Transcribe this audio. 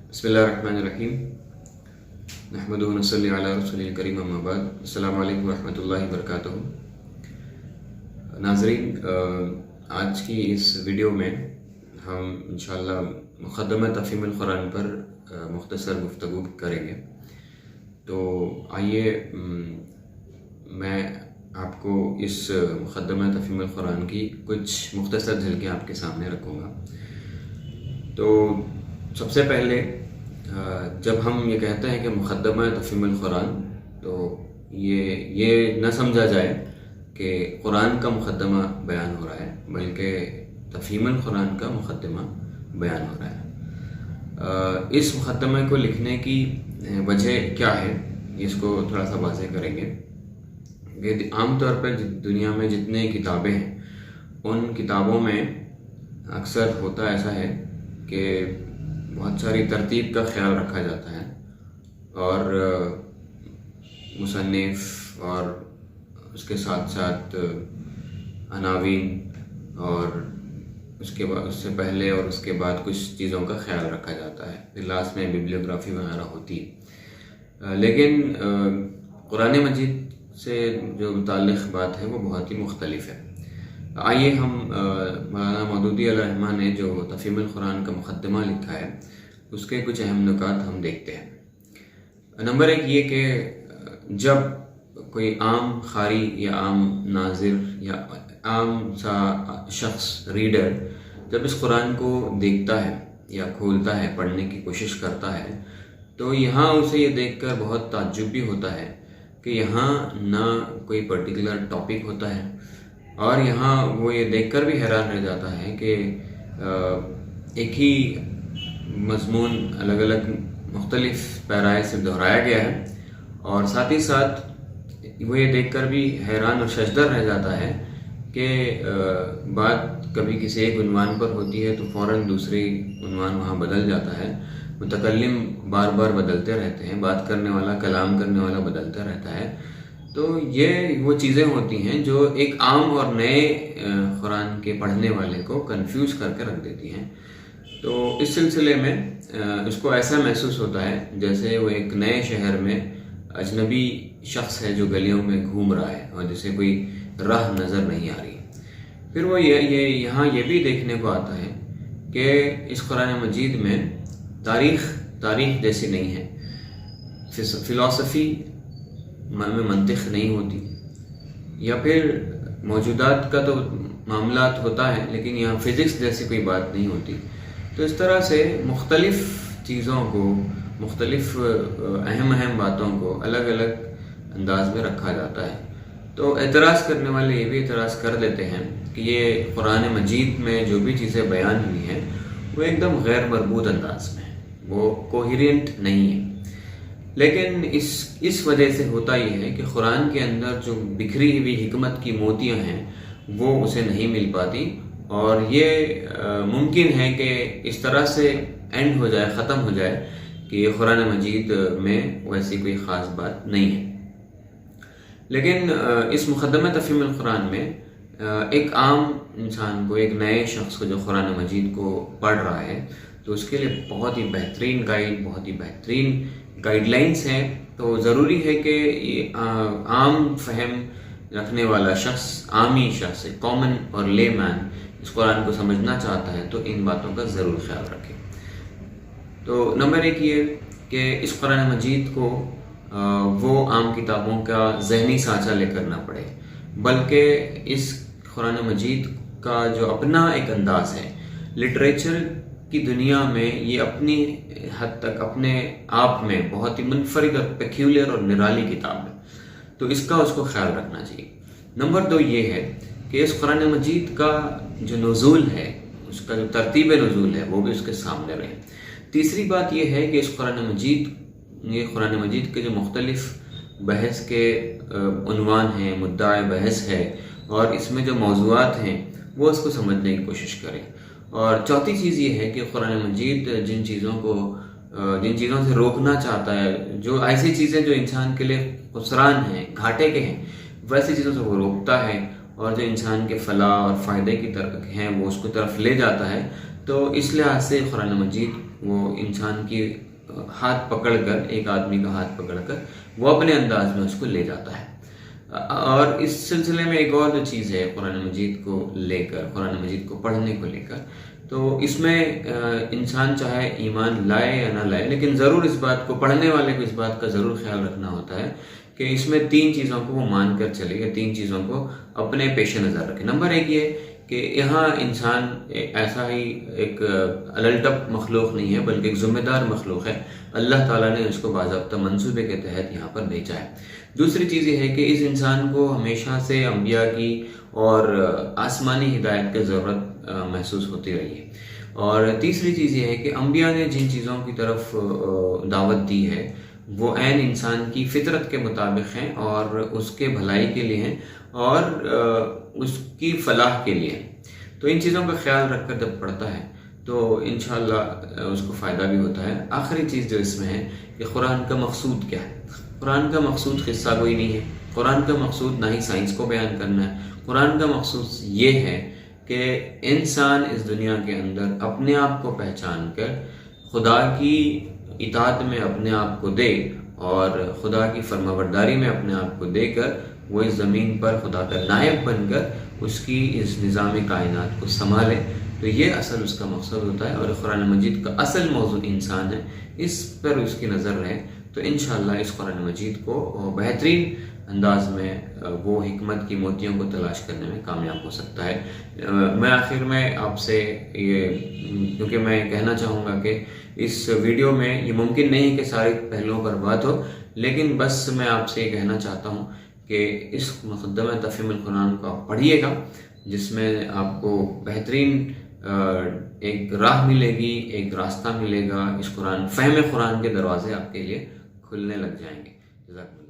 बिस्मिल्लाहिर्रहमानिर्रहीम नहमदुहु व नसल्ली अला रसूलिल करीम अम्मा बाद। अस्सलामु अलैकुम व रहमतुल्लाहि व बरकातुहू। नाज़रीन, आज की इस वीडियो में हम इंशाअल्लाह मुक़द्दमा तफ़हीमुल क़ुरान पर मुख़्तसर गुफ्तगू करेंगे। तो आइए मैं आपको इस मुक़द्दमा तफ़हीमुल क़ुरान की कुछ मुख़्तसर झलकियाँ आपके सामने रखूँगा। तो सबसे पहले जब हम ये कहते हैं कि मुक़द्दमा तफ़हीमुल क़ुरान, तो ये न समझा जाए कि क़ुरान का मुक़द्दमा बयान हो रहा है, बल्कि तफ़हीमुल क़ुरान का मुक़द्दमा बयान हो रहा है। इस मुक़द्दमे को लिखने की वजह क्या है, इसको थोड़ा सा वाज़ेह करेंगे कि आम तौर पर दुनिया में जितने किताबें हैं, उन किताबों में अक्सर होता ऐसा है कि बहुत सारी तरतीब का ख्याल रखा जाता है और मुसन्निफ़ और उसके साथ साथ अनावीन और उसके बाद उससे पहले और उसके बाद कुछ चीज़ों का ख्याल रखा जाता है। फिर लास्ट में बिब्लियोग्राफी वगैरह होती है। लेकिन कुरान मजीद से जो मुताल्लिक़ बात है वो बहुत ही मुख्तलिफ है। आइए हम मौलाना मौदूदी अलैहिर्रहमा ने जो तफ़हीमुल क़ुरान का मुक़द्दमा लिखा है उसके कुछ अहम नुकात हम देखते हैं। नंबर एक ये कि जब कोई आम क़ारी या आम नाज़िर या आम सा शख्स रीडर जब इस कुरान को देखता है या खोलता है, पढ़ने की कोशिश करता है, तो यहाँ उसे ये देखकर बहुत ताज्जुब भी होता है कि यहाँ ना कोई पर्टिकुलर टॉपिक होता है, और यहाँ वो ये देखकर भी हैरान रह जाता है कि एक ही मज़मून अलग अलग मुख्तलिफ़ पैराए से दोहराया गया है, और साथ ही साथ वो ये देखकर भी हैरान और शजदर रह जाता है कि बात कभी किसी एक उन्वान पर होती है तो फ़ौरन दूसरी उन्वान वहाँ बदल जाता है। मुतकल्लिम बार बार बदलते रहते हैं, बात करने वाला, कलाम करने वाला बदलता रहता है। तो ये वो चीज़ें होती हैं जो एक आम और नए कुरान के पढ़ने वाले को कंफ्यूज करके रख देती हैं। तो इस सिलसिले में उसको ऐसा महसूस होता है जैसे वो एक नए शहर में अजनबी शख्स है जो गलियों में घूम रहा है और जिसे कोई राह नज़र नहीं आ रही। फिर वो यहाँ ये भी देखने को आता है कि इस कुरान मजीद में तारीख़ जैसी नहीं है, फ़िलॉसफ़ी में मंतिक़ नहीं होती, या फिर मौजूदात का तो मामलात होता है लेकिन यहाँ फ़िज़िक्स जैसी कोई बात नहीं होती। तो इस तरह से मुख्तलिफ़ चीज़ों को, मुख्तलिफ़ अहम बातों को अलग अलग अंदाज में रखा जाता है। तो एतराज़ करने वाले ये भी एतराज़ कर देते हैं कि ये कुरान मजीद में जो भी चीज़ें बयान हुई हैं वो एकदम गैर मरबूत अंदाज में है, वो कोहेरेंट नहीं है। लेकिन इस वजह से होता ये है कि कुरान के अंदर जो बिखरी हुई हिकमत की मोतियाँ हैं वो उसे नहीं मिल पाती, और ये मुमकिन है कि इस तरह से एंड हो जाए, ख़त्म हो जाए कि कुरान मजीद में वैसी कोई ख़ास बात नहीं है। लेकिन इस मुक़द्दमा तफ़हीमुल क़ुरान में एक आम इंसान को, एक नए शख्स को जो कुरान मजीद को पढ़ रहा है, तो उसके लिए बहुत ही बेहतरीन गाइड, बहुत ही बेहतरीन गाइडलाइंस हैं। तो ज़रूरी है कि ये आम फहम रखने वाला शख्स, आमी शख्स, कॉमन और ले मैन इस कुरान को समझना चाहता है तो इन बातों का ज़रूर ख्याल रखें। तो नंबर एक ये कि इस कुरान मजीद को वो आम किताबों का ज़हनी सांचा लेकर ना पढ़े, बल्कि इस कुरान मजीद का जो अपना एक अंदाज़ है, लिटरेचर की दुनिया में ये अपनी हद तक अपने आप में बहुत ही मुनफरिद और पेक्यूलियर और निराली किताब है, तो इसका उसको ख्याल रखना चाहिए। नंबर दो ये है कि इस कुरान मजीद का जो नुज़ूल है, उसका जो तरतीब नुज़ूल है वो भी उसके सामने रहे। तीसरी बात ये है कि इस कुरान मजीद के जो मुख्तलिफ़ बहस के उन्वान हैं, मुद्दा बहस है, और इसमें जो मौज़ूआत हैं वो उसको समझने की कोशिश करें। और चौथी चीज़ ये है कि कुरान मजीद जिन चीज़ों से रोकना चाहता है, जो ऐसी चीज़ें जो इंसान के लिए खुसरान हैं, घाटे के हैं, वैसी चीज़ों से वो रोकता है اور جو انسان کے فلاح اور فائدے کی طرف ہیں وہ اس کو طرف لے جاتا ہے، تو اس لحاظ سے قرآن مجید وہ انسان کی ہاتھ پکڑ کر، ایک آدمی کا ہاتھ پکڑ کر وہ اپنے انداز میں اس کو لے جاتا ہے۔ اور اس سلسلے میں ایک اور جو چیز ہے قرآن مجید کو لے کر، قرآن مجید کو پڑھنے کو لے کر، تو اس میں انسان چاہے ایمان لائے یا نہ لائے، لیکن ضرور اس بات کو، پڑھنے والے کو اس بات کا ضرور خیال رکھنا ہوتا ہے کہ اس میں 3 چیزوں کو وہ مان کر چلے گا، 3 چیزوں کو اپنے پیش نظر رکھے۔ نمبر 1 یہ کہ یہاں انسان ایسا ہی ایک الٹپ مخلوق نہیں ہے، بلکہ ایک ذمہ دار مخلوق ہے۔ اللہ تعالیٰ نے اس کو باضابطہ منصوبے کے تحت یہاں پر بھیجا ہے۔ دوسری چیز یہ ہے کہ اس انسان کو ہمیشہ سے انبیاء کی اور آسمانی ہدایت کی ضرورت محسوس ہوتی رہی ہے۔ اور تیسری چیز یہ ہے کہ انبیاء نے جن چیزوں کی طرف دعوت دی ہے وہ عین انسان کی فطرت کے مطابق ہیں اور اس کے بھلائی کے لیے ہیں اور اس کی فلاح کے لیے ہیں۔ تو ان چیزوں کا خیال رکھ کر جب پڑھتا ہے تو انشاءاللہ اس کو فائدہ بھی ہوتا ہے۔ آخری چیز جو اس میں ہے کہ قرآن کا مقصود کیا ہے۔ قرآن کا مقصود قصہ کوئی نہیں ہے، قرآن کا مقصود نہ ہی سائنس کو بیان کرنا ہے۔ قرآن کا مقصود یہ ہے کہ انسان اس دنیا کے اندر اپنے آپ کو پہچان کر خدا کی اطاعت میں اپنے آپ کو دے اور خدا کی فرمانبرداری میں اپنے آپ کو دے کر وہ اس زمین پر خدا کا نائب بن کر اس کی اس نظام کائنات کو سنبھالے۔ تو یہ اصل اس کا مقصد ہوتا ہے، اور قرآن مجید کا اصل موضوع انسان ہے، اس پر اس کی نظر رہے تو انشاءاللہ اس قرآن مجید کو بہترین انداز میں وہ حکمت کی موتیوں کو تلاش کرنے میں کامیاب ہو سکتا ہے۔ میں آخر میں آپ سے یہ، کیونکہ میں کہنا چاہوں گا کہ اس ویڈیو میں یہ ممکن نہیں کہ سارے پہلوؤں پر بات ہو، لیکن بس میں آپ سے یہ کہنا چاہتا ہوں کہ اس مقدمہ تفہیم القرآن کو آپ پڑھیے گا، جس میں آپ کو بہترین ایک راہ ملے گی، ایک راستہ ملے گا۔ اس قرآن، فہم قرآن کے دروازے آپ کے لیے کھلنے لگ جائیں گے۔ جزاک اللہ۔